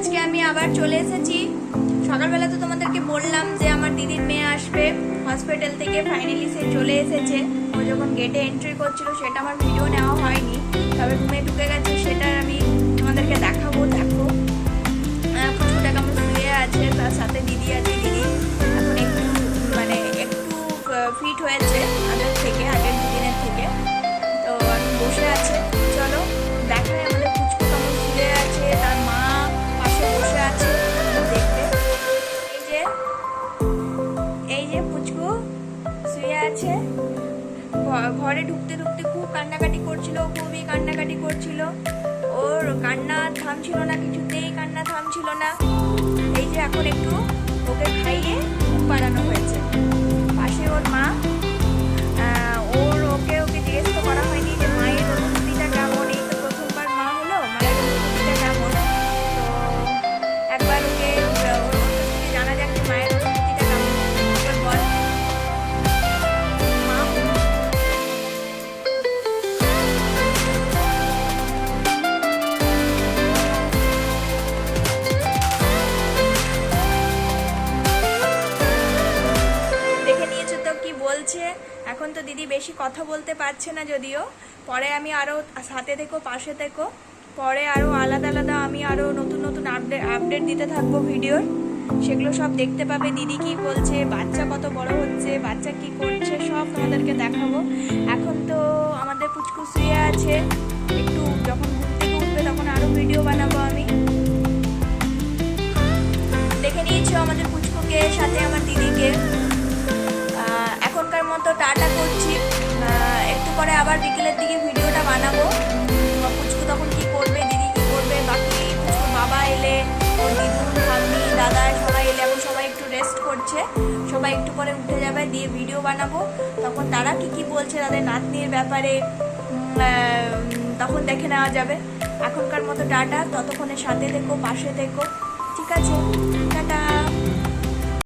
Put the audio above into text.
আজকে আমি আবার চলে এসেছি। সকালবেলা তো তোমাদেরকে বললাম যে আমার দিদির মেয়ে আসবে হসপিটাল থেকে, ফাইনালি সে চলে এসেছে। ও যখন গেটে এন্ট্রি করছিল সেটা আমার ভিডিও নেওয়া হয়নি, তবে রুমে ঢুকে গেছে, সেটা আমি তোমাদেরকে দেখাবো। দেখো পুচকুটা কেমন শুয়ে আছে, তার সাথে দিদি আছে। দিদি এখন একটু একটু ফিট হয়েছে আগের থেকে, আগের দুদিনের থেকে। তো আমি বসে আছে, চলো দেখাই আমাদের পুচকু কেমন শুয়ে আছে, তার মা পাশে বসে আছে দেখতে। এই যে পুচকু শুয়ে আছে। ঘরে ঢুকতে ঢুকতে খুব কান্নাকাটি করছিল, খুবই কান্নাকাটি করছিল। ওর কান্না থামছিল না, কিছুতেই কান্না থামছিল না। এই যে এখন একটু ওকে খাইয়ে ঘুম পাড়ানো হয়েছে। পাশে ওর মা, ওকে জিজ্ঞেস তো করা হয়নি যে মায়ের অনুভূতিটা কেমন। এই তো প্রথমবার মা হলো, মায়ের অনুভূতিটা কেমন। তো একবার ওকে জানা যাক যে মায়ের অনুভূতিটা কেমন। বল মা। দেখে নিয়েছো তো কি বলছে। এখন তো দিদি বেশি কথা বলতে পারছে না, যদিও পরে আমি আরও সাথে থেকো, পাশে থেকো, পরে আরও আলাদা আলাদা আমি আরও নতুন নতুন আপডেট দিতে থাকবো ভিডিওর। সেগুলো সব দেখতে পাবে। দিদি কি বলছে, বাচ্চা কত বড় হচ্ছে, বাচ্চা কি করছে, সব তোমাদেরকে দেখাবো। এখন তো আমাদের পুচকু শুয়ে আছে, একটু যখন ঘুম থেকে উঠবে তখন আরও ভিডিও বানাবো আমি। দেখে নিয়েছি আমাদের পুচকুকে, সাথে আমার দিদিকে। এখনকার মতো টাটা করছি, একটু পরে আবার বিকেলের দিকে ভিডিওটা বানাবো। পুচকু তখন কি করবে, দিদি কি করবে, বাকি পুচকুর বাবা এলে, ওর দিদুন, ভাগ্নি, দাদা সবাই এলে, এখন সবাই একটু রেস্ট করছে, সবাই একটু পরে উঠে যাবে, দিয়ে ভিডিও বানাবো। তখন তারা কি বলছে তাদের নাতনির ব্যাপারে, তখন দেখে নেওয়া যাবে। এখনকার মতো টাটা, ততক্ষণে সাথে থেকো, পাশে থেকো, ঠিক আছে? টাটা।